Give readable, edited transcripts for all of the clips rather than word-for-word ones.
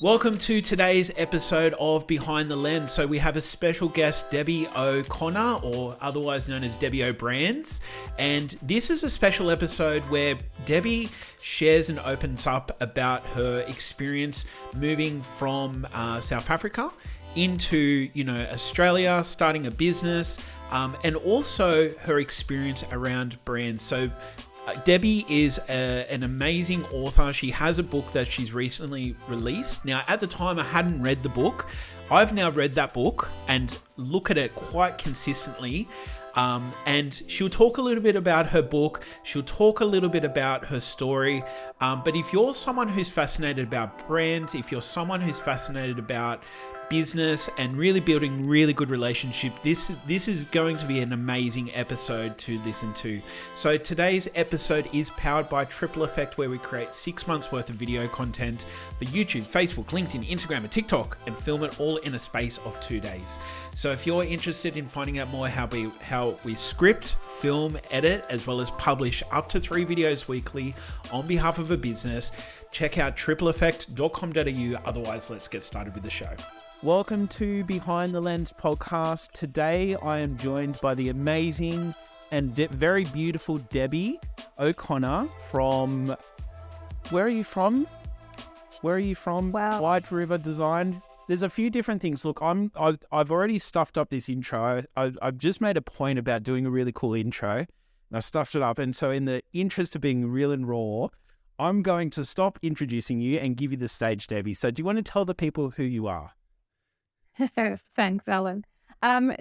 Welcome to today's episode of Behind the Lens. So we have a special guest, Debbie O'Connor, or otherwise known as Debbie O'Brands. And this is a special episode where Debbie shares and opens up about her experience moving from South Africa into, Australia, starting a business, and also her experience around brands. So Debbie is an amazing author. She has a book that she's recently released. Now, at the time, I hadn't read the book. I've now read that book and look at it quite consistently. And she'll talk a little bit about her book. She'll talk a little bit about her story. But if you're someone who's fascinated about brands, if you're someone who's fascinated about business and really building really good relationship, this is going to be an amazing episode to listen to. So today's episode is powered by Triple Effect, where we create 6 months worth of video content for YouTube, Facebook, LinkedIn, Instagram, and TikTok, and film it all in a space of 2 days. So if you're interested in finding out more how we script, film, edit, as well as publish up to 3 videos weekly on behalf of a business, check out tripleeffect.com.au. Otherwise, let's get started with the show. Welcome to Behind the Lens podcast. Today, I am joined by the amazing and very beautiful Debbie O'Connor from... Where are you from? Wow. White River Design. There's a few different things. Look, I've already stuffed up this intro. I've just made a point about doing a really cool intro, and I stuffed it up. And so in the interest of being real and raw, I'm going to stop introducing you and give you the stage, Debbie. So do you want to tell the people who you are? Thanks, Alan.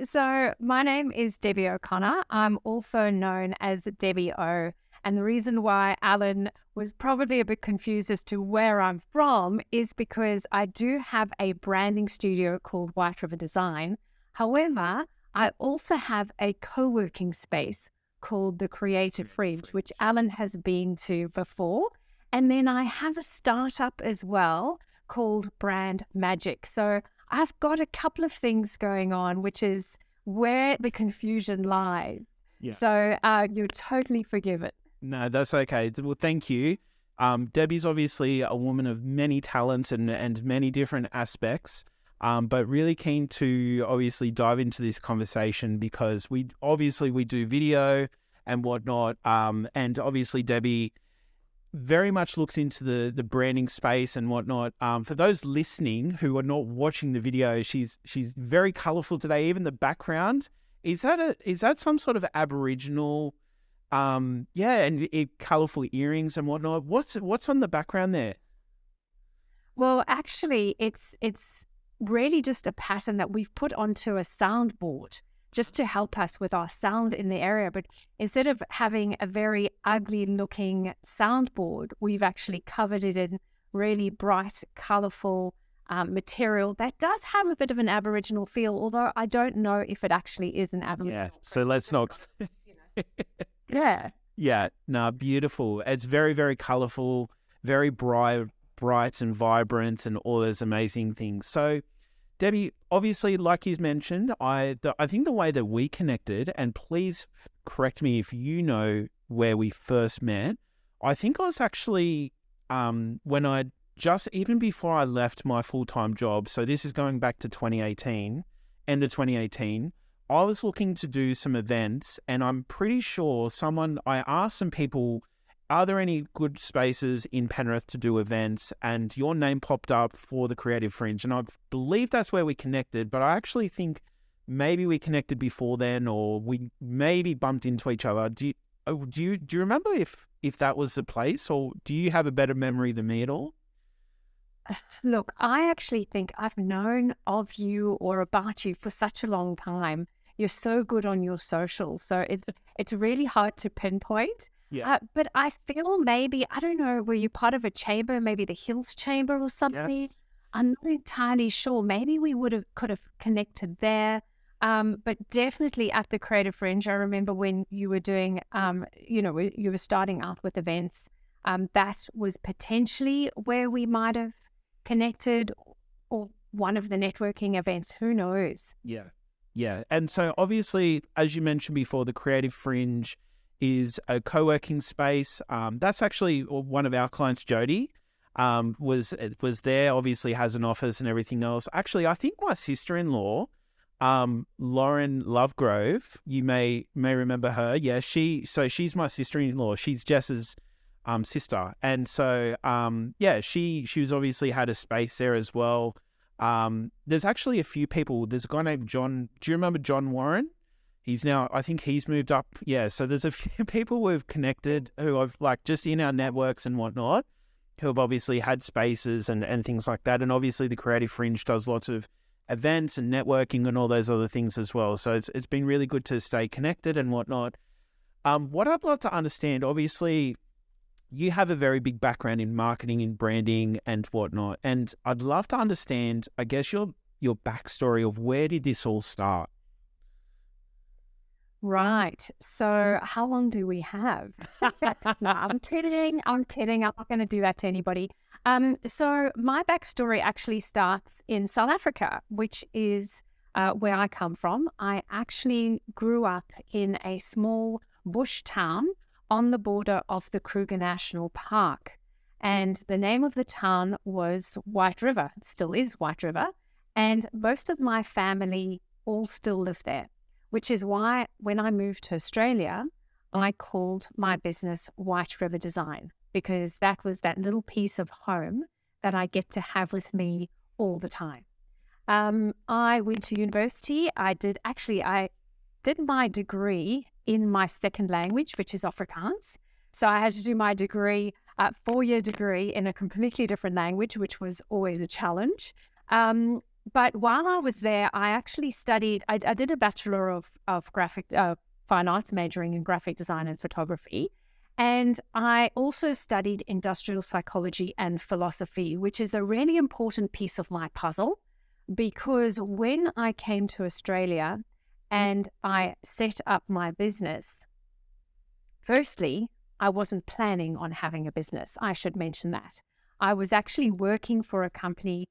So my name is Debbie O'Connor. I'm also known as Debbie O. And the reason why Alan was probably a bit confused as to where I'm from is because I do have a branding studio called White River Design. However, I also have a co-working space called the Creative Fringe, which Alan has been to before. And then I have a startup as well called Brand Magic. So I've got a couple of things going on, which is where the confusion lies. Yeah. So you're totally forgiven. No, that's okay. Well, thank you. Debbie's obviously a woman of many talents and many different aspects, but really keen to obviously dive into this conversation because we do video and whatnot. And obviously Debbie very much looks into the branding space and whatnot. For those listening who are not watching the video, she's very colourful today. Even the background, is that some sort of Aboriginal, and colourful earrings and whatnot. What's on the background there? Well, actually, it's really just a pattern that we've put onto a soundboard just to help us with our sound in the area. But instead of having a very ugly looking soundboard, we've actually covered it in really bright, colourful material that does have a bit of an Aboriginal feel, although I don't know if it actually is an Aboriginal. Yeah, so let's not... Yeah. Yeah, no, beautiful. It's very, very colourful, very bright and vibrant and all those amazing things. So, Debbie, obviously, like you mentioned, I think the way that we connected, and please correct me if you know where we first met, I think I was actually when even before I left my full-time job, so this is going back to 2018, end of 2018, I was looking to do some events, and I'm pretty sure I asked some people, are there any good spaces in Penrith to do events? And your name popped up for the Creative Fringe. And I believe that's where we connected, but I actually think maybe we connected before then, or we maybe bumped into each other. Do you remember if that was the place, or do you have a better memory than me at all? Look, I actually think I've known of you or about you for such a long time. You're so good on your socials, so it's really hard to pinpoint. Yeah. But I feel maybe, I don't know, were you part of a chamber, maybe the Hills Chamber or something? Yes. I'm not entirely sure. Maybe we could have connected there. But definitely at the Creative Fringe, I remember when you were doing, you were starting out with events. That was potentially where we might have connected, or one of the networking events. Who knows? Yeah. Yeah. And so obviously, as you mentioned before, the Creative Fringe is a co-working space. That's actually one of our clients, Jody. was there, obviously has an office and everything else. Actually, I think my sister-in-law, Lauren Lovegrove, you may remember her. Yeah, she's my sister-in-law. She's Jess's sister. And so she was obviously had a space there as well. There's actually a few people. There's a guy named John. Do you remember John Warren? I think he's moved up. Yeah, so there's a few people we've connected who I've just in our networks and whatnot, who have obviously had spaces and things like that. And obviously the Creative Fringe does lots of events and networking and all those other things as well. So it's been really good to stay connected and whatnot. What I'd love to understand, obviously, you have a very big background in marketing and branding and whatnot. And I'd love to understand, I guess, your backstory of where did this all start? Right. So how long do we have? No, I'm kidding. I'm not going to do that to anybody. So my backstory actually starts in South Africa, which is where I come from. I actually grew up in a small bush town on the border of the Kruger National Park. And the name of the town was White River. It still is White River. And most of my family all still live there, which is why when I moved to Australia, I called my business White River Design, because that was that little piece of home that I get to have with me all the time. I went to university. I did my degree in my second language, which is Afrikaans. So I had to do my degree, 4-year degree in a completely different language, which was always a challenge. But while I was there, I actually studied, I did a Bachelor of Graphic Fine Arts, majoring in graphic design and photography. And I also studied industrial psychology and philosophy, which is a really important piece of my puzzle, because when I came to Australia and I set up my business, firstly, I wasn't planning on having a business. I should mention that. I was actually working for a company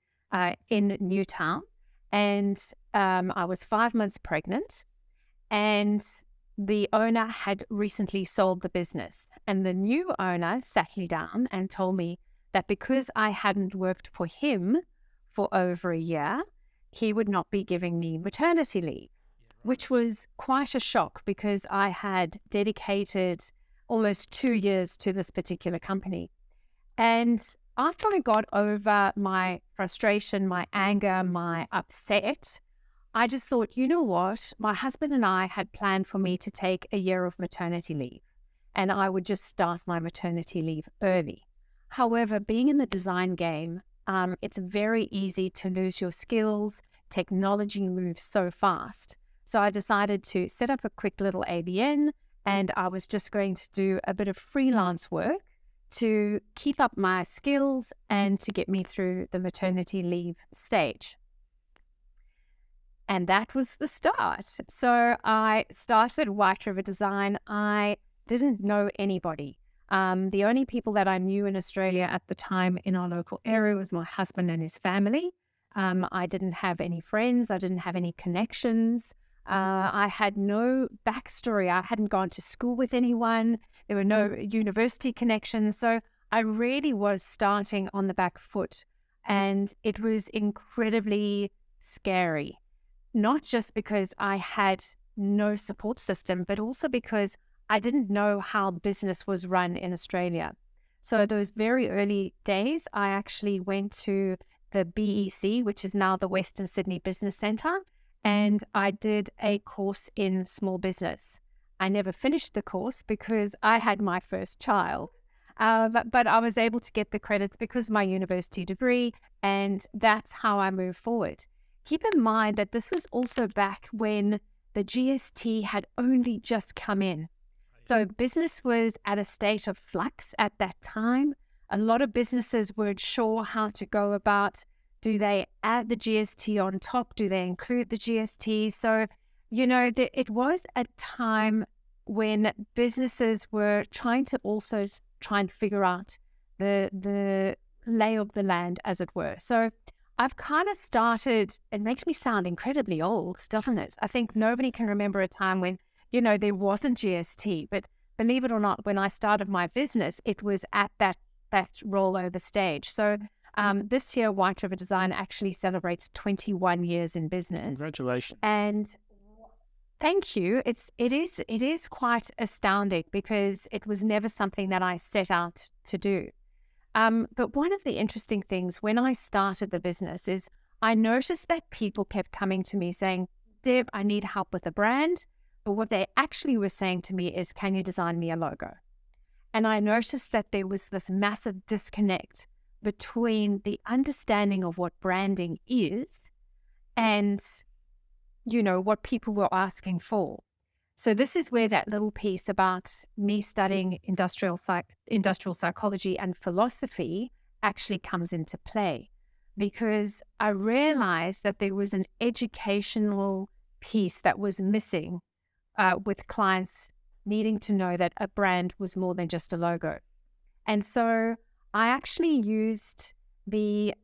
in Newtown, and I was 5 months pregnant, and the owner had recently sold the business. And the new owner sat me down and told me that because I hadn't worked for him for over a year, he would not be giving me maternity leave, which was quite a shock because I had dedicated almost 2 years to this particular company. And after I got over my frustration, my anger, my upset, I just thought, you know what? My husband and I had planned for me to take a year of maternity leave, and I would just start my maternity leave early. However, being in the design game, it's very easy to lose your skills. Technology moves so fast. So I decided to set up a quick little ABN, and I was just going to do a bit of freelance work to keep up my skills and to get me through the maternity leave stage. And that was the start. So I started White River Design. I didn't know anybody. The only people that I knew in Australia at the time in our local area was my husband and his family. I didn't have any friends. I didn't have any connections. I had no backstory. I hadn't gone to school with anyone. There were no university connections. So I really was starting on the back foot. And it was incredibly scary, not just because I had no support system, but also because I didn't know how business was run in Australia. So those very early days, I actually went to the BEC, which is now the Western Sydney Business Centre, and I did a course in small business. I never finished the course because I had my first child, but I was able to get the credits because of my university degree, and that's how I moved forward. Keep in mind that this was also back when the GST had only just come in. So business was at a state of flux at that time. A lot of businesses weren't sure how to go about. Do they add the GST on top? Do they include the GST? So, it was a time when businesses were trying to also try and figure out the lay of the land, as it were. So I've kind of started, it makes me sound incredibly old, doesn't it? I think nobody can remember a time when, there wasn't GST. But believe it or not, when I started my business, it was at that that rollover stage. So this year, White River Design actually celebrates 21 years in business. Congratulations. And thank you. It is quite astounding because it was never something that I set out to do. But one of the interesting things when I started the business is I noticed that people kept coming to me saying, Deb, I need help with a brand. But what they actually were saying to me is, can you design me a logo? And I noticed that there was this massive disconnect between the understanding of what branding is and, what people were asking for. So this is where that little piece about me studying industrial psychology and philosophy actually comes into play, because I realized that there was an educational piece that was missing with clients needing to know that a brand was more than just a logo. And so I actually used the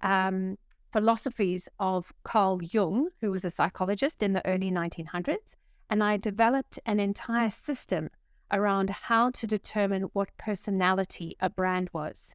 philosophies of Carl Jung, who was a psychologist in the early 1900s, and I developed an entire system around how to determine what personality a brand was.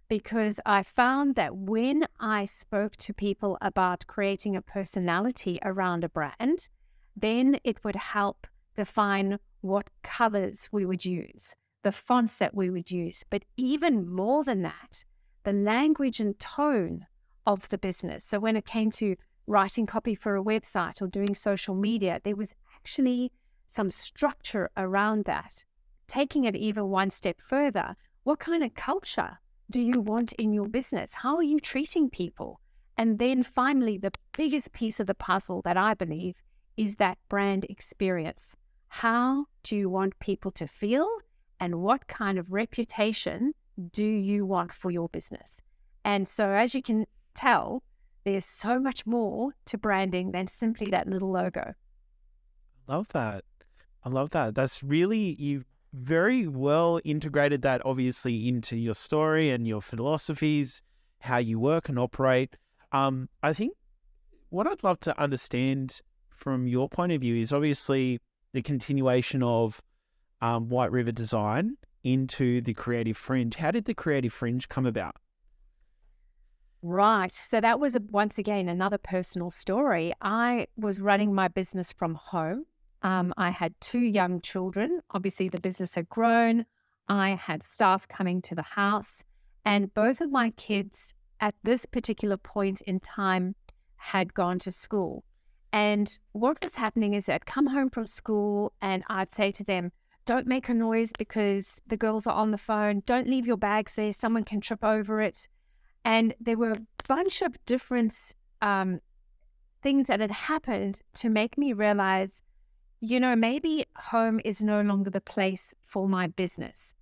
Because I found that when I spoke to people about creating a personality around a brand, then it would help define what colors we would use, the fonts that we would use, but even more than that, the language and tone of the business. So when it came to writing copy for a website or doing social media, there was actually some structure around that. Taking it even one step further, what kind of culture do you want in your business? How are you treating people? And then finally, the biggest piece of the puzzle that I believe is that brand experience. How do you want people to feel? And what kind of reputation do you want for your business? And so as you can tell, there's so much more to branding than simply that little logo. Love that. I love that. That's really, you very well integrated that obviously into your story and your philosophies, how you work and operate. I think what I'd love to understand from your point of view is obviously the continuation of White River Design into the Creative Fringe. How did the Creative Fringe come about? Right. So that was, once again, another personal story. I was running my business from home. I had 2 young children. Obviously, the business had grown. I had staff coming to the house, and both of my kids at this particular point in time had gone to school. And what was happening is I'd come home from school and I'd say to them, don't make a noise because the girls are on the phone. Don't leave your bags there. Someone can trip over it. And there were a bunch of different things that had happened to make me realize, maybe home is no longer the place for my business.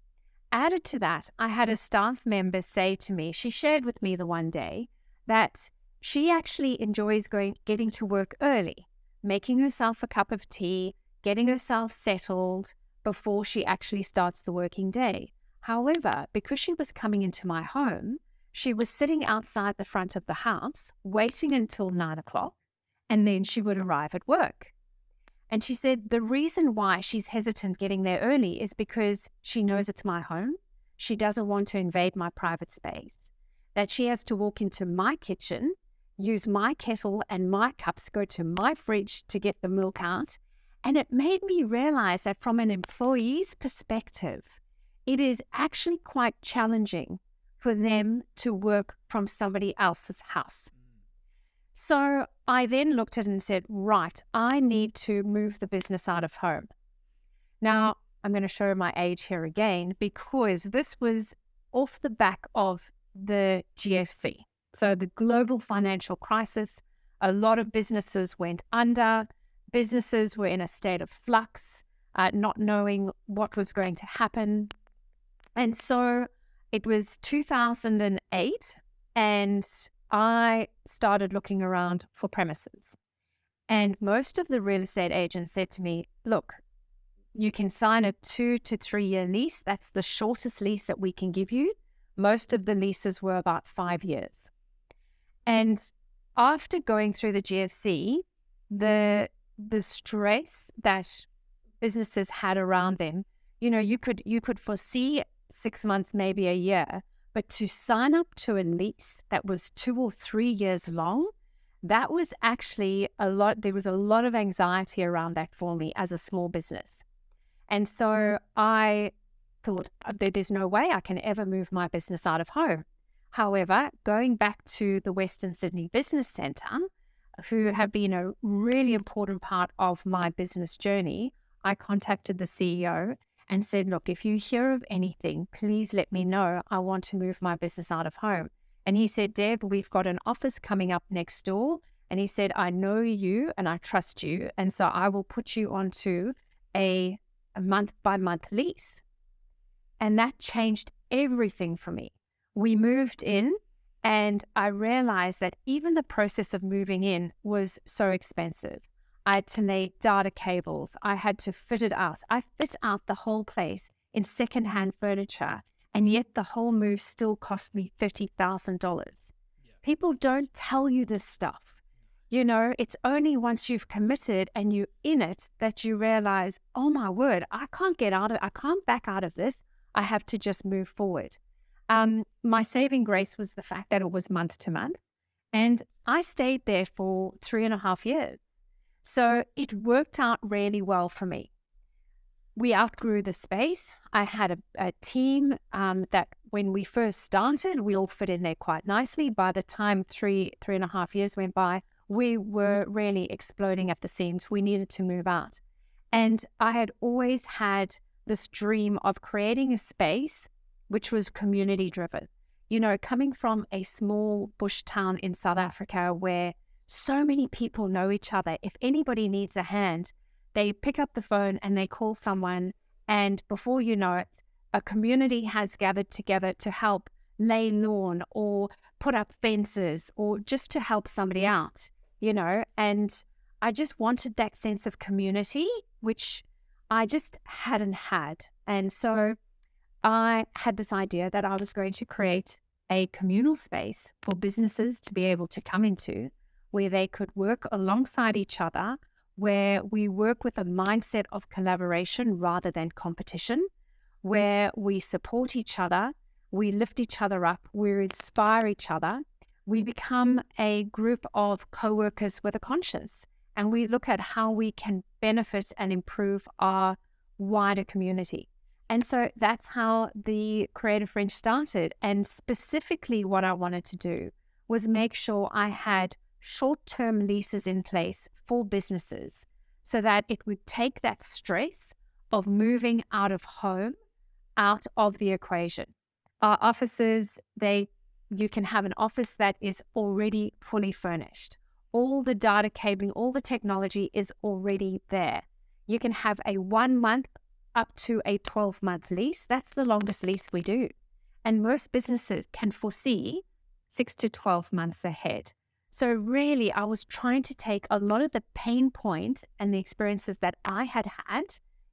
Added to that, I had a staff member say to me, she shared with me the one day that she actually enjoys getting to work early, making herself a cup of tea, getting herself settled before she actually starts the working day. However, because she was coming into my home, she was sitting outside the front of the house, waiting until 9 o'clock, and then she would arrive at work. And she said the reason why she's hesitant getting there early is because she knows it's my home. She doesn't want to invade my private space. That she has to walk into my kitchen, use my kettle and my cups, go to my fridge to get the milk out. And it made me realize that from an employee's perspective, it is actually quite challenging for them to work from somebody else's house. So I then looked at it and said, right, I need to move the business out of home. Now, I'm going to show my age here again because this was off the back of the GFC. So the global financial crisis, a lot of businesses went under. Businesses were in a state of flux, not knowing what was going to happen. And so it was 2008 and I started looking around for premises. And most of the real estate agents said to me, look, you can sign a 2 to 3 year lease. That's the shortest lease that we can give you. Most of the leases were about 5 years. And after going through the GFC, the stress that businesses had around them, you could foresee 6 months, maybe a year, But to sign up to a lease that was 2 or 3 years long, that was actually a lot. There was a lot of anxiety around that for me as a small business. And so I thought, there's no way I can ever move my business out of home. However, going back to the Western Sydney Business Centre, who have been a really important part of my business journey, I contacted the CEO and said, look, if you hear of anything, please let me know. I want to move my business out of home. And he said, Deb, we've got an office coming up next door. And he said, I know you and I trust you. And so I will put you onto a month-by-month lease. And that changed everything for me. We moved in and I realized that even the process of moving in was so expensive. I had to lay data cables. I had to fit it out. I fit out the whole place in secondhand furniture, and yet the whole move still cost me $30,000. People don't tell you this stuff. You know, it's only once you've committed and you're in it that you realize, oh my word, I can't back out of this. I have to just move forward. My saving grace was the fact that it was month to month, and I stayed there for 3.5 years. So it worked out really well for me. We outgrew the space. I had a team that when we first started, we all fit in there quite nicely. By the time 3.5 years went by, we were really exploding at the seams. We needed to move out. And I had always had this dream of creating a space which was community driven. You know, coming from a small bush town in South Africa where so many people know each other, if anybody needs a hand, they pick up the phone and they call someone, and before you know it, a community has gathered together to help lay lawn or put up fences or just to help somebody out, you know. And I just wanted that sense of community, which I just hadn't had. And so I had this idea that I was going to create a communal space for businesses to be able to come into, where they could work alongside each other, where we work with a mindset of collaboration rather than competition, where we support each other, we lift each other up, we inspire each other, we become a group of co-workers with a conscience, and we look at how we can benefit and improve our wider community. And so that's how the Creative Fringe started. And specifically what I wanted to do was make sure I had short-term leases in place for businesses so that it would take that stress of moving out of home out of the equation. Our offices, you can have an office that is already fully furnished. All the data cabling, all the technology is already there. You can have a 1 month up to a 12-month lease. That's the longest lease we do. And most businesses can foresee 6 to 12 months ahead. So really, I was trying to take a lot of the pain point and the experiences that I had had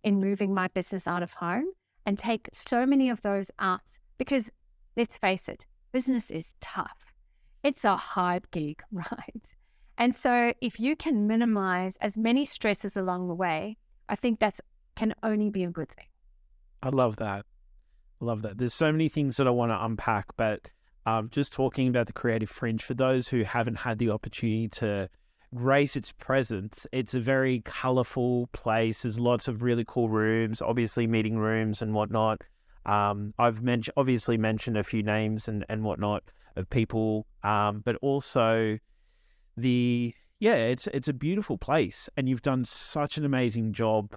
in moving my business out of home and take so many of those out, because let's face it, business is tough. It's a hard gig, right? And so if you can minimize as many stresses along the way, I think that can only be a good thing. I love that. I love that. There's so many things that I want to unpack, but just talking about the Creative Fringe, for those who haven't had the opportunity to grace its presence, it's a very colourful place. There's lots of really cool rooms, obviously meeting rooms and whatnot. I've obviously mentioned a few names and whatnot of people, but also it's a beautiful place, and you've done such an amazing job,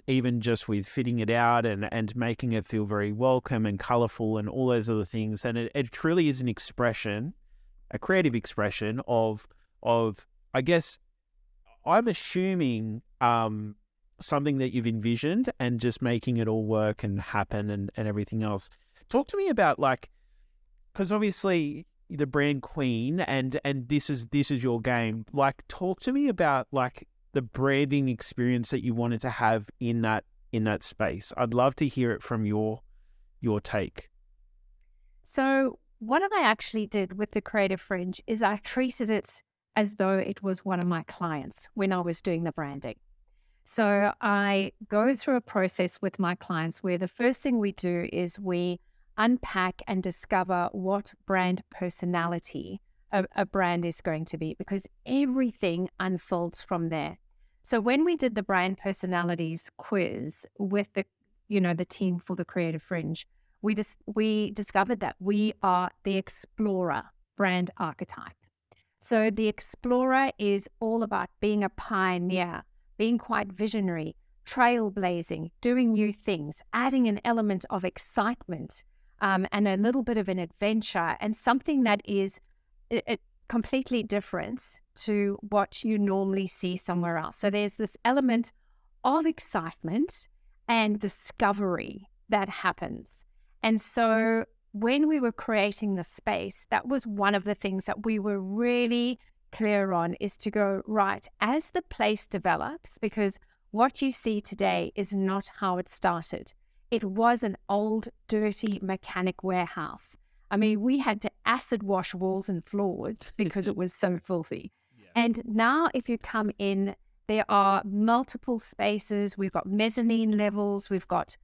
even just with fitting it out and making it feel very welcome and colourful and all those other things. And it truly is an expression, a creative expression of I guess, I'm assuming something that you've envisioned and just making it all work and happen and everything else. Talk to me about, like, because obviously the brand queen and this is your game. Like, talk to me about, like, the branding experience that you wanted to have in that space. I'd love to hear it from your take. So what I actually did with the Creative Fringe is I treated it as though it was one of my clients when I was doing the branding. So I go through a process with my clients where the first thing we do is we unpack and discover what brand personality a brand is going to be, because everything unfolds from there. So when we did the brand personalities quiz with the team for the Creative Fringe, we discovered that we are the explorer brand archetype. So the explorer is all about being a pioneer, being quite visionary, trailblazing, doing new things, adding an element of excitement, and a little bit of an adventure, and something that is completely different to what you normally see somewhere else. So there's this element of excitement and discovery that happens. And so when we were creating the space, that was one of the things that we were really clear on, is to go, right, as the place develops, because what you see today is not how it started. It was an old, dirty mechanic warehouse. I mean, we had to acid wash walls and floors because it was so filthy. Yeah. And now if you come in, there are multiple spaces. We've got mezzanine levels. We've got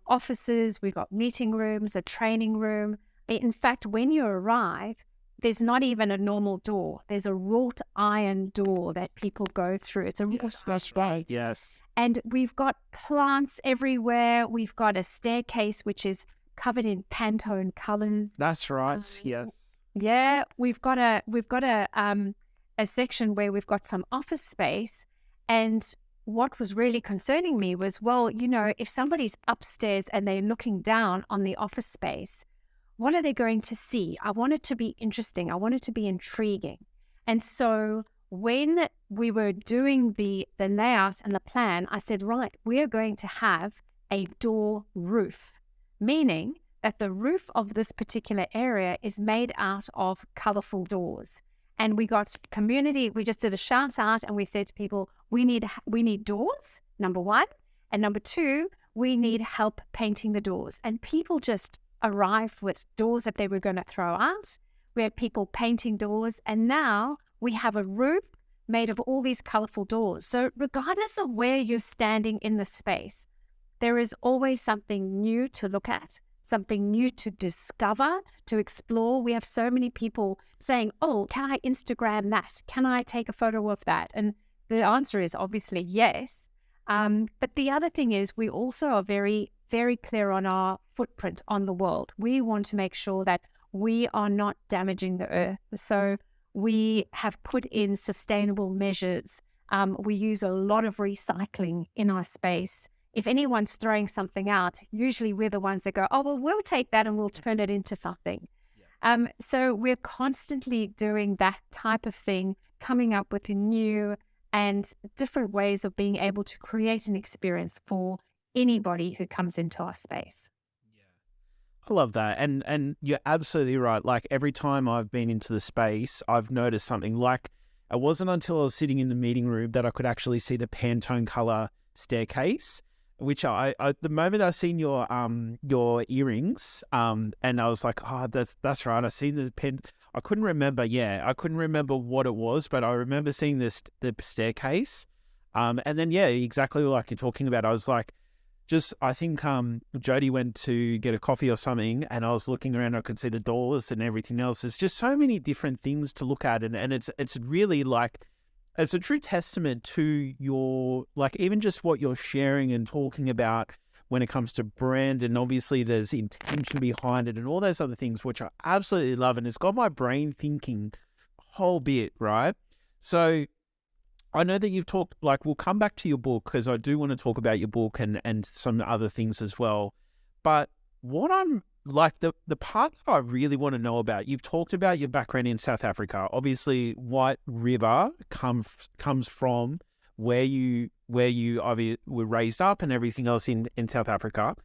offices. We've got meeting rooms, a training room. In fact, when you arrive, there's not even a normal door. There's a wrought iron door that people go through. It's a yes, that's right. Yes. And we've got plants everywhere. We've got a staircase which is covered in Pantone colors. That's right. Yes. Yeah, we've got a section where we've got some office space. And what was really concerning me was, well, if somebody's upstairs and they're looking down on the office space, what are they going to see? I want it to be interesting. I want it to be intriguing. And so when we were doing the layout and the plan, I said, right, we are going to have a door roof, meaning that the roof of this particular area is made out of colorful doors. And we got community, we just did a shout out and we said to people, we need doors, number one. And number two, we need help painting the doors. And people just arrived with doors that they were going to throw out. We had people painting doors, and now we have a roof made of all these colorful doors. So regardless of where you're standing in the space, there is always something new to look at, something new to discover, to explore. We have so many people saying, oh, can I Instagram that? Can I take a photo of that? And the answer is obviously yes. But the other thing is, we also are very, very clear on our footprint on the world. We want to make sure that we are not damaging the earth. So we have put in sustainable measures. We use a lot of recycling in our space. If anyone's throwing something out, usually we're the ones that go, oh, well, we'll take that and we'll turn it into something. Yeah. So we're constantly doing that type of thing, coming up with new and different ways of being able to create an experience for anybody who comes into our space. I love that. And you're absolutely right. Like every time I've been into the space, I've noticed something. Like it wasn't until I was sitting in the meeting room that I could actually see the Pantone color staircase, which I the moment I seen your earrings, and I was like, oh, that's right. I seen the pen. I couldn't remember. Yeah, I couldn't remember what it was, but I remember seeing the staircase. And then exactly like you're talking about. I was like, I think Jody went to get a coffee or something, and I was looking around. I could see the doors and everything else. There's just so many different things to look at, and it's really like. It's a true testament to your, like, even just what you're sharing and talking about when it comes to brand, and obviously there's intention behind it and all those other things, which I absolutely love. And it's got my brain thinking a whole bit, right? So I know that you've talked, like, we'll come back to your book because I do want to talk about your book and some other things as well. But what I'm like, the part that I really want to know about, you've talked about your background in South Africa. Obviously, White River comes from where you were raised up and everything else in South Africa.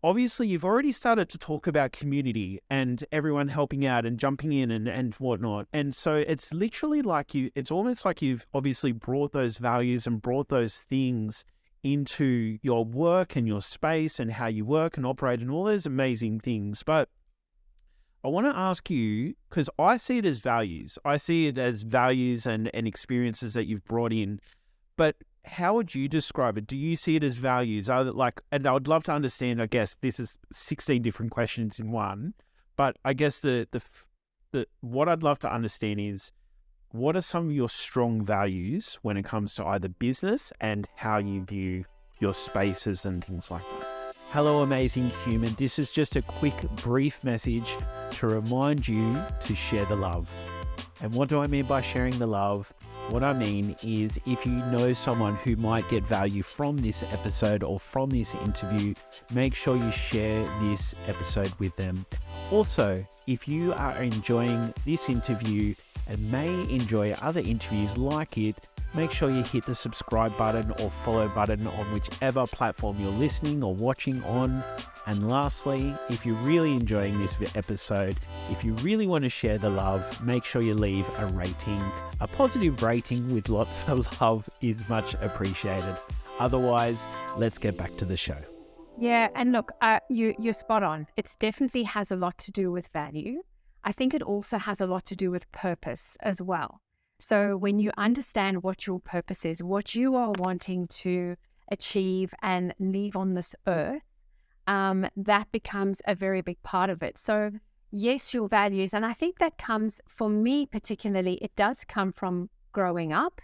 Obviously, you've already started to talk about community and everyone helping out and jumping in and whatnot. And so it's literally like it's almost like you've obviously brought those values and brought those things into your work and your space and how you work and operate and all those amazing things. But I want to ask you, because I see it as values. I see it as values and experiences that you've brought in. But how would you describe it? Do you see it as values? Are like, and I would love to understand, I guess this is 16 different questions in one, but I guess the what I'd love to understand is, what are some of your strong values when it comes to either business and how you view your spaces and things like that? Hello, amazing human. This is just a quick, brief message to remind you to share the love. And what do I mean by sharing the love? What I mean is, if you know someone who might get value from this episode or from this interview, make sure you share this episode with them. Also, if you are enjoying this interview and may enjoy other interviews like it, make sure you hit the subscribe button or follow button on whichever platform you're listening or watching on. And lastly, if you're really enjoying this episode, if you really want to share the love, make sure you leave a rating. A positive rating with lots of love is much appreciated. Otherwise, let's get back to the show. Yeah, and look, you're spot on. It definitely has a lot to do with value. I think it also has a lot to do with purpose as well. So when you understand what your purpose is, what you are wanting to achieve and leave on this earth, that becomes a very big part of it. So yes, your values, and I think that comes, for me particularly, it does come from growing up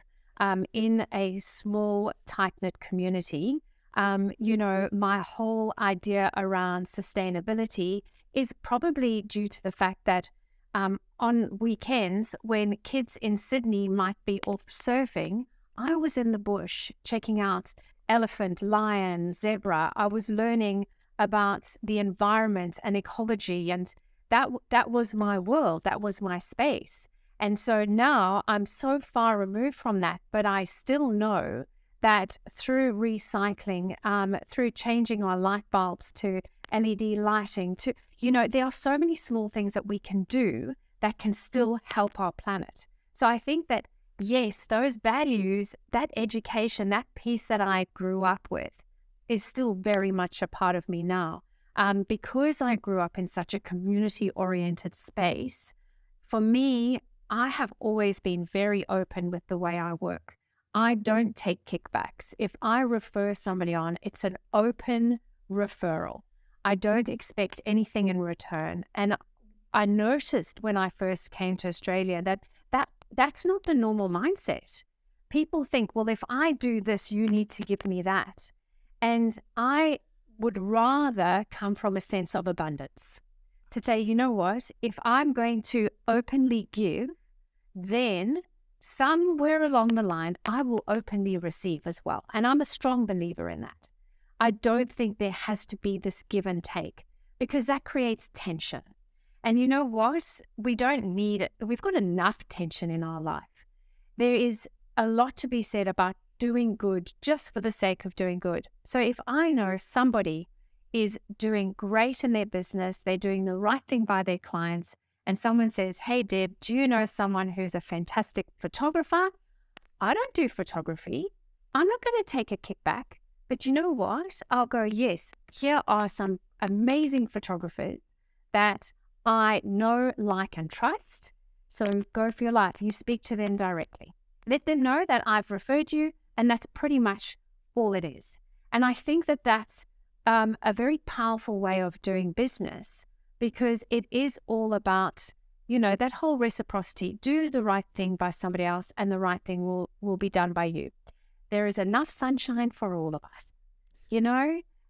in a small, tight-knit community. My whole idea around sustainability is probably due to the fact that on weekends, when kids in Sydney might be off surfing, I was in the bush checking out elephant, lion, zebra. I was learning about the environment and ecology, and that was my world. That was my space. And so now I'm so far removed from that, but I still know that through recycling, through changing our light bulbs to LED lighting, there are so many small things that we can do that can still help our planet. So I think that, yes, those values, that education, that piece that I grew up with is still very much a part of me now. Because I grew up in such a community-oriented space, for me, I have always been very open with the way I work. I don't take kickbacks. If I refer somebody on, it's an open referral. I don't expect anything in return. And I noticed when I first came to Australia that's not the normal mindset. People think, well, if I do this, you need to give me that. And I would rather come from a sense of abundance to say, you know what, if I'm going to openly give, then somewhere along the line, I will openly receive as well. And I'm a strong believer in that. I don't think there has to be this give and take, because that creates tension. And you know what? We don't need it. We've got enough tension in our life. There is a lot to be said about doing good just for the sake of doing good. So if I know somebody is doing great in their business, they're doing the right thing by their clients, and someone says, hey, Deb, do you know someone who's a fantastic photographer? I don't do photography. I'm not going to take a kickback. But you know what? I'll go, yes, here are some amazing photographers that I know, like, and trust. So go for your life. You speak to them directly. Let them know that I've referred you, and that's pretty much all it is. And I think that that's a very powerful way of doing business, because it is all about, that whole reciprocity. Do the right thing by somebody else, and the right thing will be done by you. There is enough sunshine for all of us,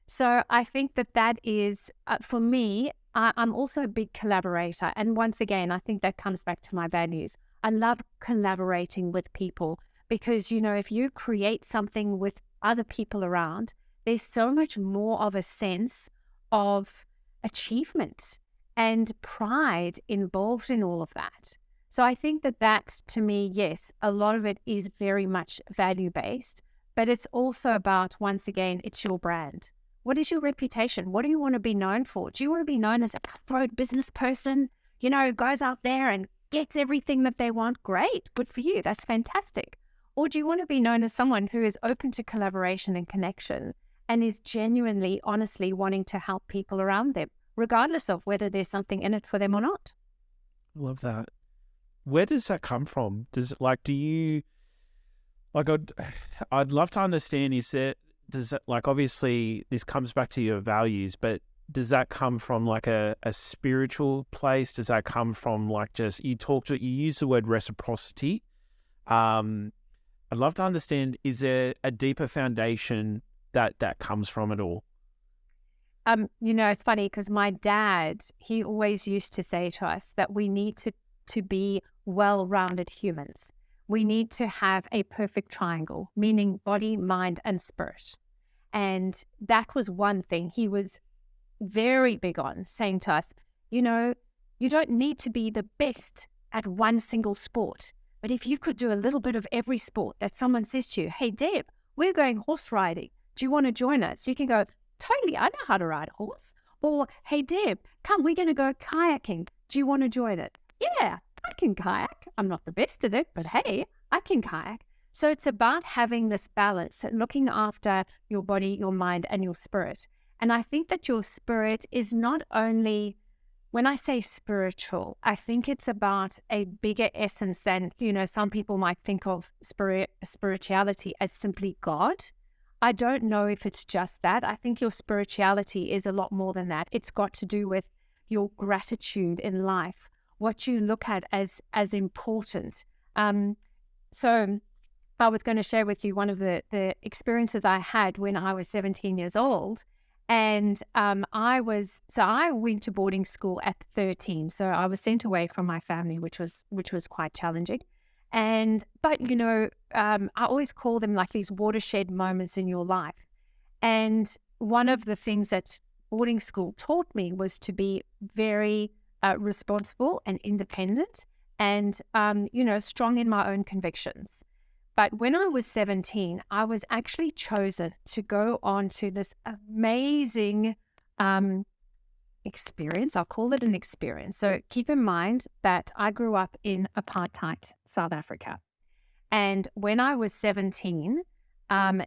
So I think that is, for me, I'm also a big collaborator. And once again, I think that comes back to my values. I love collaborating with people because, if you create something with other people around, there's so much more of a sense of achievement and pride involved in all of that. So I think that to me, yes, a lot of it is very much value-based, but it's also about, once again, it's your brand. What is your reputation? What do you want to be known for? Do you want to be known as a cutthroat business person, goes out there and gets everything that they want? Great, good for you. That's fantastic. Or do you want to be known as someone who is open to collaboration and connection and is genuinely, honestly wanting to help people around them, regardless of whether there's something in it for them or not? Love that. Where does that come from? Like I'd love to understand, does that, like, obviously this comes back to your values, but does that come from like a spiritual place? Does that come from like just, you use the word reciprocity. I'd love to understand, is there a deeper foundation that comes from it all? It's funny because my dad, he always used to say to us that we need to be well-rounded humans. We need to have a perfect triangle, meaning body, mind, and spirit. And that was one thing he was very big on, saying to us, you don't need to be the best at one single sport. But if you could do a little bit of every sport, that someone says to you, hey, Deb, we're going horse riding. Do you want to join us? You can go, totally, I know how to ride a horse. Or, hey, Deb, come, we're going to go kayaking. Do you want to join it? Yeah, I can kayak. I'm not the best at it, but hey, I can kayak. So it's about having this balance, looking after your body, your mind, and your spirit. And I think that your spirit is not only, when I say spiritual, I think it's about a bigger essence than, some people might think of spirituality as simply God. I don't know if it's just that. I think your spirituality is a lot more than that. It's got to do with your gratitude in life, what you look at as important. So I was going to share with you one of the experiences I had when I was 17 years old. And I went to boarding school at 13. So I was sent away from my family, which was quite challenging. But I always call them like these watershed moments in your life. And one of the things that boarding school taught me was to be very responsible and independent and, strong in my own convictions. But when I was 17, I was actually chosen to go on to this amazing experience. I'll call it an experience. So keep in mind that I grew up in apartheid South Africa. And when I was 17,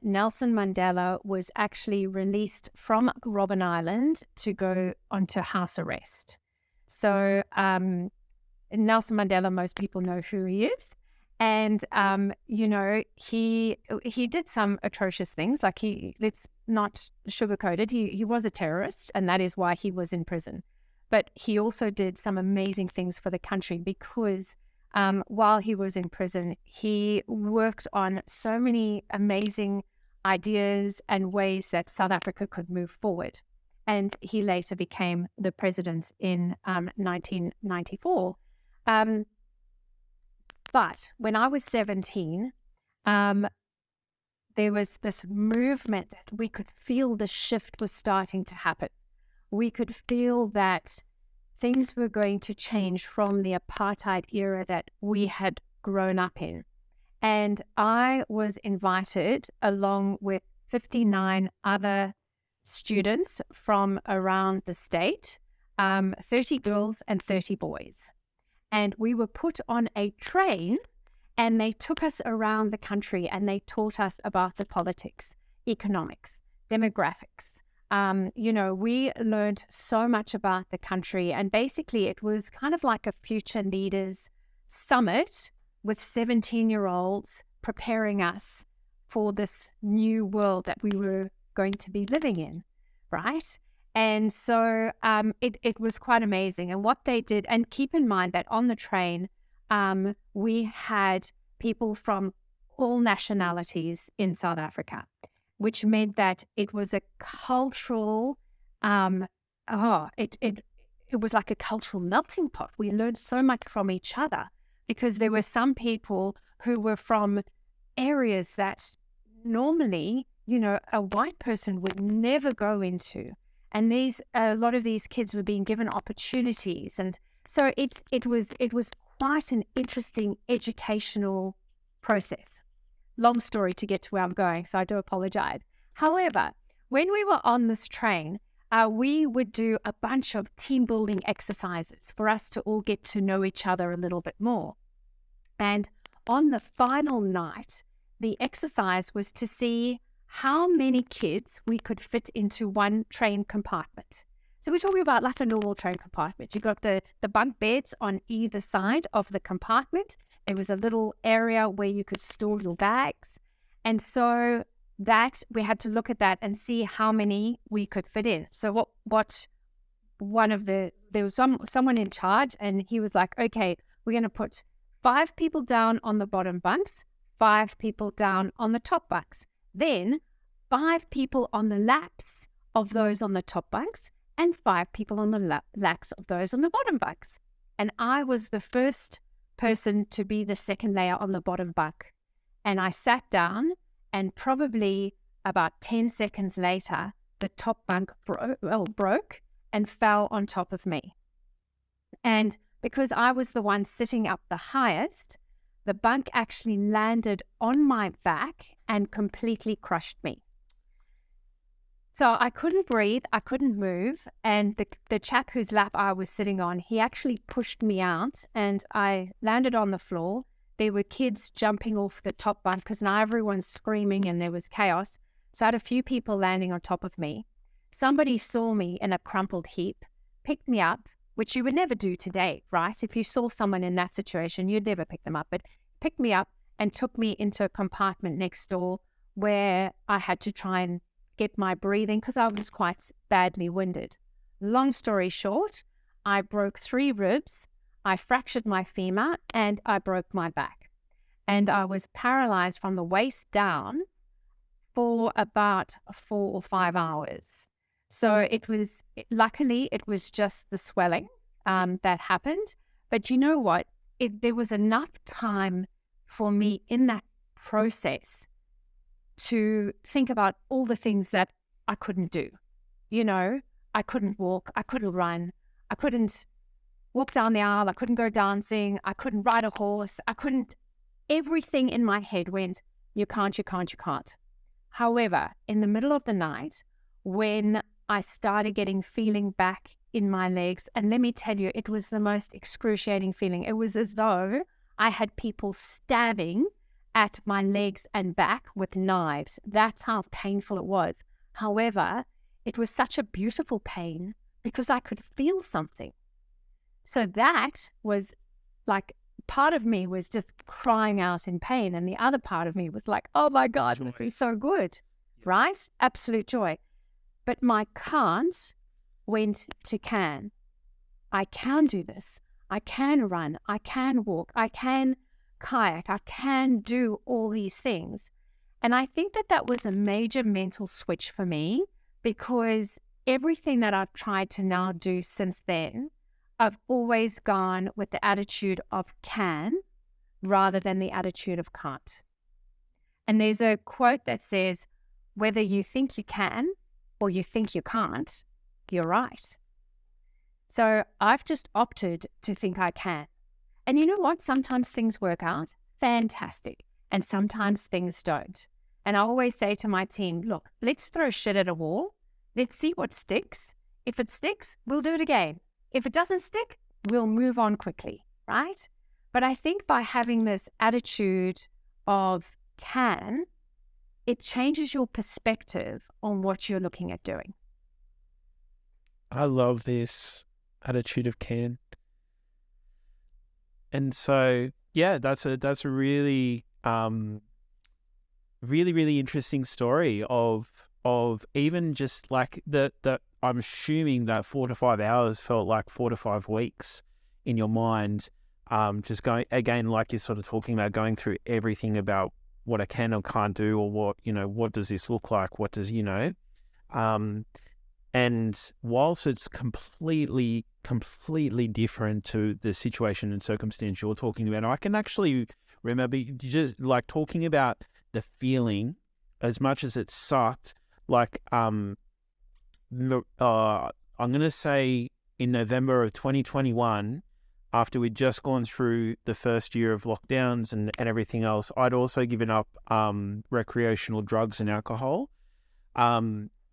Nelson Mandela was actually released from Robben Island to go onto house arrest. So Nelson Mandela, most people know who he is. And, he did some atrocious things, like let's not sugarcoat it. He was a terrorist, and that is why he was in prison. But he also did some amazing things for the country because while he was in prison, he worked on so many amazing ideas and ways that South Africa could move forward. And he later became the president in 1994. But when I was 17, there was this movement that we could feel the shift was starting to happen. We could feel that things were going to change from the apartheid era that we had grown up in. And I was invited along with 59 other students from around the state, 30 girls and 30 boys. And we were put on a train and they took us around the country and they taught us about the politics, economics, demographics. We learned so much about the country, and basically it was kind of like a future leaders summit with 17-year-olds preparing us for this new world that we were going to be living in, right? And so it was quite amazing. And what they did, and keep in mind that on the train, we had people from all nationalities in South Africa, which meant that it was a cultural, it was like a cultural melting pot. We learned so much from each other because there were some people who were from areas that normally, a white person would never go into. And a lot of these kids were being given opportunities. And so it was quite an interesting educational process. Long story to get to where I'm going, so I do apologize. However, when we were on this train, we would do a bunch of team building exercises for us to all get to know each other a little bit more. And on the final night, the exercise was to see how many kids we could fit into one train compartment. So we're talking about like a normal train compartment. You got the bunk beds on either side of the compartment. There was a little area where you could store your bags. And so that we had to look at that and see how many we could fit in. So there was someone in charge, and he was like, okay, we're going to put 5 people down on the bottom bunks, 5 people down on the top bunks, then 5 people on the laps of those on the top bunks, and 5 people on the laps of those on the bottom bunks. And I was the first person to be the second layer on the bottom bunk. And I sat down, and probably about 10 seconds later, the top bunk broke and fell on top of me. And because I was the one sitting up the highest, the bunk actually landed on my back and completely crushed me. So I couldn't breathe, I couldn't move, and the chap whose lap I was sitting on, he actually pushed me out, and I landed on the floor. There were kids jumping off the top bunk because now everyone's screaming and there was chaos. So I had a few people landing on top of me. Somebody saw me in a crumpled heap, picked me up, which you would never do today, right? If you saw someone in that situation, you'd never pick them up, but picked me up and took me into a compartment next door where I had to try and get my breathing because I was quite badly winded. Long story short, I broke 3 ribs, I fractured my femur, and I broke my back. And I was paralyzed from the waist down for about 4 or 5 hours. So luckily it was just the swelling that happened. But you know what? There was enough time for me in that process to think about all the things that I couldn't do. You know, I couldn't walk, I couldn't run, I couldn't walk down the aisle, I couldn't go dancing, I couldn't ride a horse, everything in my head went, you can't, you can't, you can't. However, in the middle of the night, when I started getting feeling back in my legs, and let me tell you, it was the most excruciating feeling. It was as though I had people stabbing at my legs and back with knives. That's how painful it was. However, it was such a beautiful pain because I could feel something. So that was like, part of me was just crying out in pain, and the other part of me was like, oh my God, this is so good, right? Absolute joy. But my can't went to can. I can do this. I can run. I can walk. I can kayak. I can do all these things. And I think that was a major mental switch for me, because everything that I've tried to now do since then, I've always gone with the attitude of can rather than the attitude of can't. And there's a quote that says, whether you think you can or you think you can't, you're right. So I've just opted to think I can. And you know what? Sometimes things work out fantastic, and sometimes things don't. And I always say to my team, look, let's throw shit at a wall. Let's see what sticks. If it sticks, we'll do it again. If it doesn't stick, we'll move on quickly, right? But I think by having this attitude of can, it changes your perspective on what you're looking at doing. I love this attitude of can. And so, yeah, that's a really, really interesting story of even just like the I'm assuming that 4 to 5 hours felt like 4 to 5 weeks in your mind. Just going again, like you're sort of talking about, going through everything about what I can or can't do, or what does this look like? What does, and whilst it's completely different to the situation and circumstance you're talking about, I can actually remember just like talking about the feeling, as much as it sucked. Like, I'm going to say in November of 2021, after we'd just gone through the first year of lockdowns and everything else, I'd also given up recreational drugs and alcohol.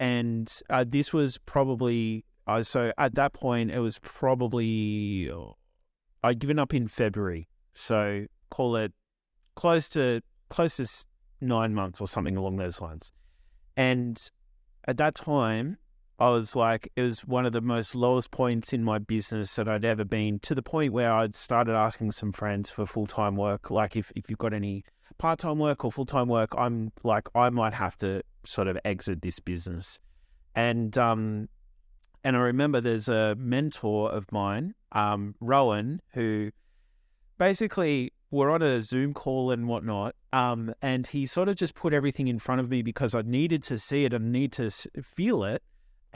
And this was probably, so at that point, it was probably, I'd given up in February. So call it close to 9 months or something along those lines. And at that time, I was like, it was one of the most lowest points in my business that I'd ever been, to the point where I'd started asking some friends for full-time work. Like, if you've got any part-time work or full-time work, I'm like, I might have to sort of exit this business. And I remember there's a mentor of mine, Rowan, who basically we're on a Zoom call and whatnot, and he sort of just put everything in front of me because I needed to see it and need to feel it.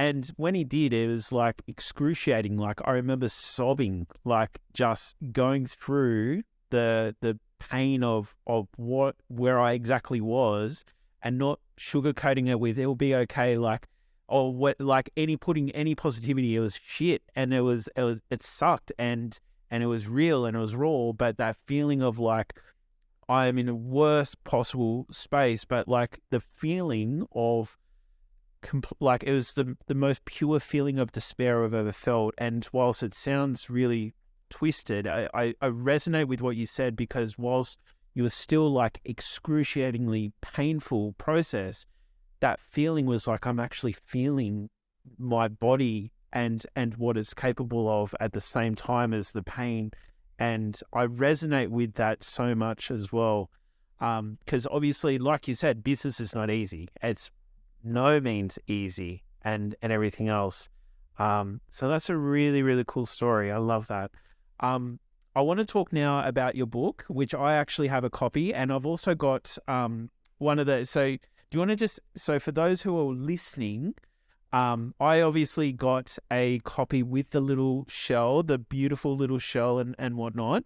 And when he did, it was like excruciating. Like, I remember sobbing, like just going through the pain of where I exactly was, and not sugarcoating it with it'll be okay, like, or what, like putting any positivity. It was shit, and it sucked, and it was real and it was raw. But that feeling of like I am in the worst possible space, but like the feeling of like it was the most pure feeling of despair I've ever felt. And whilst it sounds really twisted, I resonate with what you said, because whilst you were still like excruciatingly painful process, that feeling was like, I'm actually feeling my body and what it's capable of at the same time as the pain. And I resonate with that so much as well. Because obviously, like you said, business is not easy. It's no means easy, and everything else. So that's a really, really cool story. I love that. I want to talk now about your book, which I actually have a copy, and I've also got one of the. So do you want to just, so for those who are listening, I obviously got a copy with the little shell, the beautiful little shell and whatnot.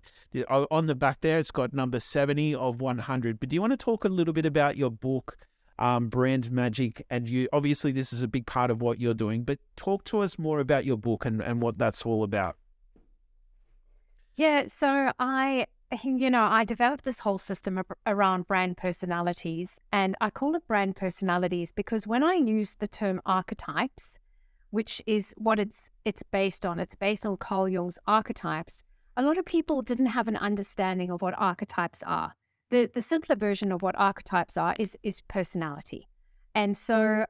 On the back there, it's got number 70 of 100. But do you want to talk a little bit about your book, Brand Magic? And you, obviously this is a big part of what you're doing, but talk to us more about your book and what that's all about. Yeah, so I developed this whole system around brand personalities, and I call it brand personalities because when I use the term archetypes, which is what it's based on Carl Jung's archetypes, a lot of people didn't have an understanding of what archetypes are. The simpler version of what archetypes are is personality. And so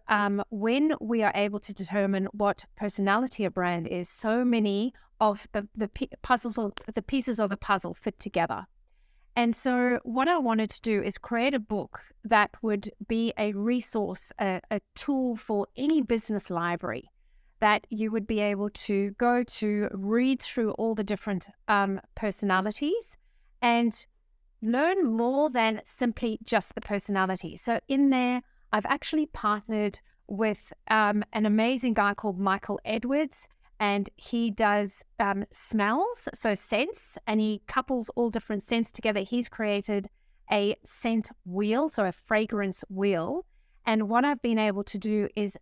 when we are able to determine what personality a brand is, so many of the pieces of the puzzle fit together. And so what I wanted to do is create a book that would be a resource, a tool for any business library that you would be able to go to, read through all the different personalities and learn more than simply just the personality. So in there, I've actually partnered with an amazing guy called Michael Edwards, and he does smells, so scents, and he couples all different scents together. He's created a scent wheel, so a fragrance wheel. And what I've been able to do is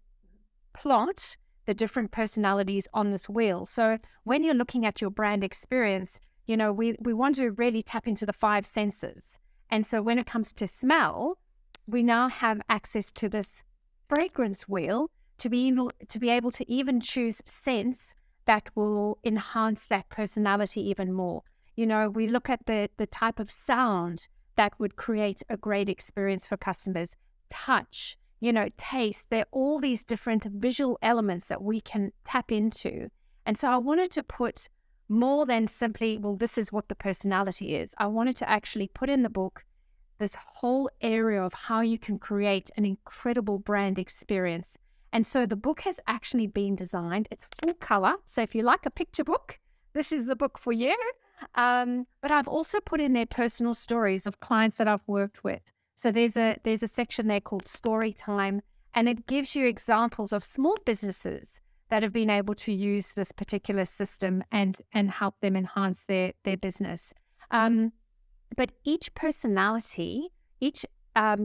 plot the different personalities on this wheel. So when you're looking at your brand experience, we want to really tap into the 5 senses. And so when it comes to smell, we now have access to this fragrance wheel to be able to even choose scents that will enhance that personality even more. We look at the type of sound that would create a great experience for customers, touch, taste. There are all these different visual elements that we can tap into. And so I wanted to put more than simply, well, this is what the personality is. I wanted to actually put in the book this whole area of how you can create an incredible brand experience. And so the book has actually been designed. It's full color. So if you like a picture book, this is the book for you. But I've also put in there personal stories of clients that I've worked with. So there's a section there called Story Time, and it gives you examples of small businesses that have been able to use this particular system and help them enhance their business. But each personality, each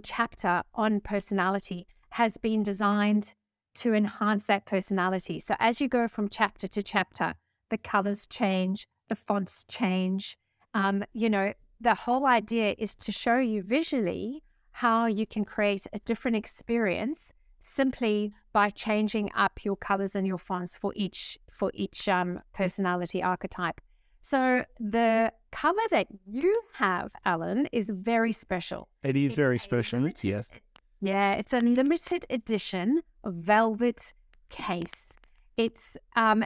chapter on personality has been designed to enhance that personality. So as you go from chapter to chapter, the colors change, the fonts change. The whole idea is to show you visually how you can create a different experience simply by changing up your colors and your fonts for each personality archetype. So the cover that you have, Alan, is very special. It is very special, yes. Yeah, it's a limited edition velvet case. It's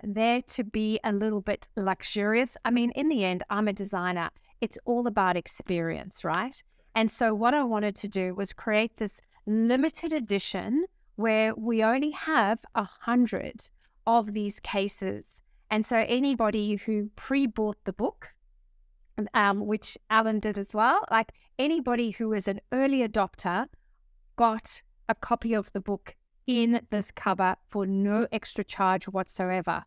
there to be a little bit luxurious. I mean, in the end, I'm a designer. It's all about experience, right? And so what I wanted to do was create this limited edition where we only have 100 of these cases. And so anybody who pre-bought the book, which Alan did as well, like anybody who is an early adopter got a copy of the book in this cover for no extra charge whatsoever.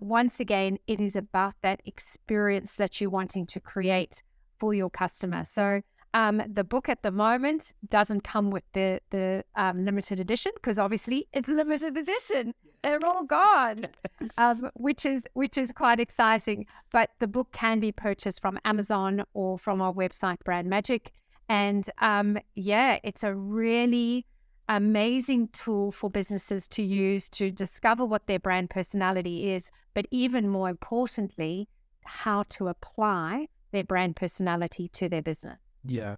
Once again, it is about that experience that you're wanting to create for your customer. So the book at the moment doesn't come with the limited edition because obviously it's limited edition. They're all gone, which is quite exciting. But the book can be purchased from Amazon or from our website, Brand Magic. And it's a really amazing tool for businesses to use to discover what their brand personality is, but even more importantly, how to apply their brand personality to their business. Yeah.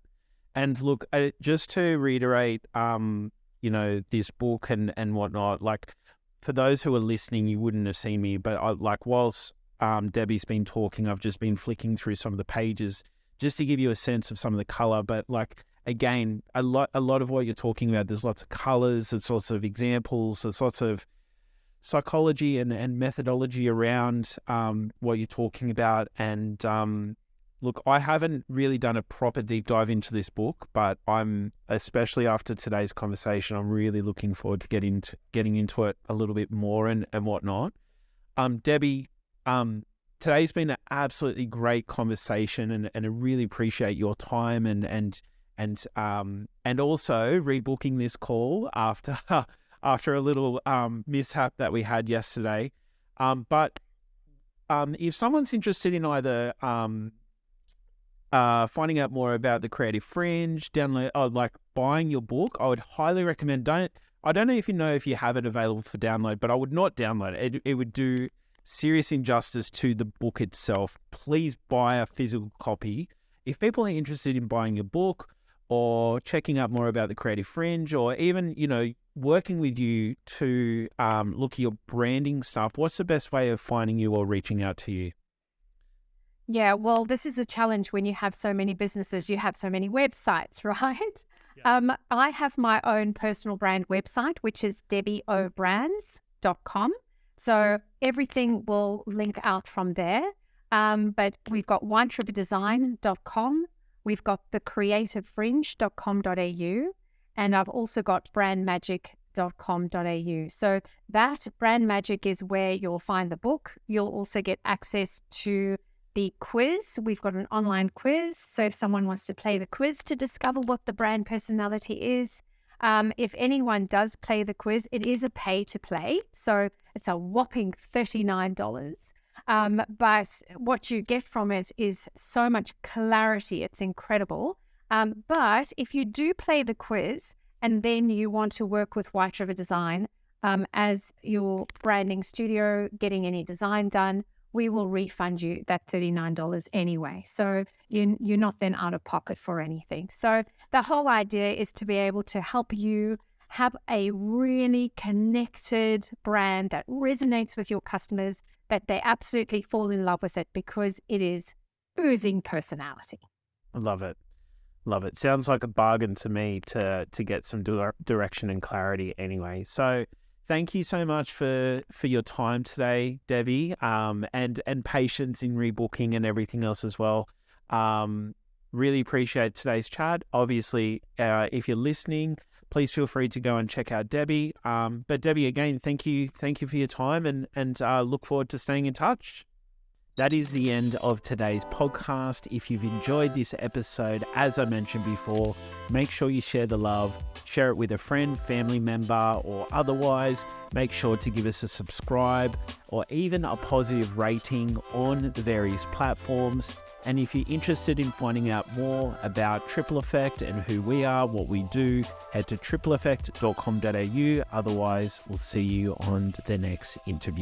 And look, just to reiterate, this book and whatnot, like for those who are listening, you wouldn't have seen me, but whilst Debbie's been talking, I've just been flicking through some of the pages just to give you a sense of some of the color. But like, again, a lot of what you're talking about, there's lots of colors, there's lots of examples, there's lots of psychology and methodology around what you're talking about. And look, I haven't really done a proper deep dive into this book, but I'm, especially after today's conversation, I'm really looking forward to getting into it a little bit more and whatnot. Debbie, today's been an absolutely great conversation, and I really appreciate your time and also rebooking this call after a little mishap that we had yesterday. But if someone's interested in either finding out more about the Creative Fringe, download, or like buying your book, I would highly recommend. I don't know if you have it available for download, but I would not download it. It would do serious injustice to the book itself. Please buy a physical copy. If people are interested in buying your book or checking out more about the Creative Fringe, or even, working with you to look at your branding stuff, what's the best way of finding you or reaching out to you? Yeah, well, this is the challenge when you have so many businesses, you have so many websites, right? Yeah. I have my own personal brand website, which is debbiobrands.com. So everything will link out from there. But we've got whiteriverddesign.com. We've got the creativefringe.com.au. And I've also got brandmagic.com.au. So that Brand Magic is where you'll find the book. You'll also get access to the quiz. We've got an online quiz. So if someone wants to play the quiz to discover what the brand personality is, if anyone does play the quiz, it is a pay to play. So it's a whopping $39. But what you get from it is so much clarity. It's incredible. But if you do play the quiz and then you want to work with White River Design as your branding studio, getting any design done, we will refund you that $39 anyway. So you're not then out of pocket for anything. So the whole idea is to be able to help you have a really connected brand that resonates with your customers, that they absolutely fall in love with it because it is oozing personality. I love it. Love it. Sounds like a bargain to me to get some direction and clarity anyway. So thank you so much for your time today, Debbie, and patience in rebooking and everything else as well. Really appreciate today's chat. Obviously, if you're listening, please feel free to go and check out Debbie. But Debbie, again, thank you for your time, and look forward to staying in touch. That is the end of today's podcast. If you've enjoyed this episode, as I mentioned before, make sure you share the love, share it with a friend, family member, or otherwise. Make sure to give us a subscribe or even a positive rating on the various platforms. And if you're interested in finding out more about Triple Effect and who we are, what we do, head to tripleeffect.com.au. Otherwise, we'll see you on the next interview.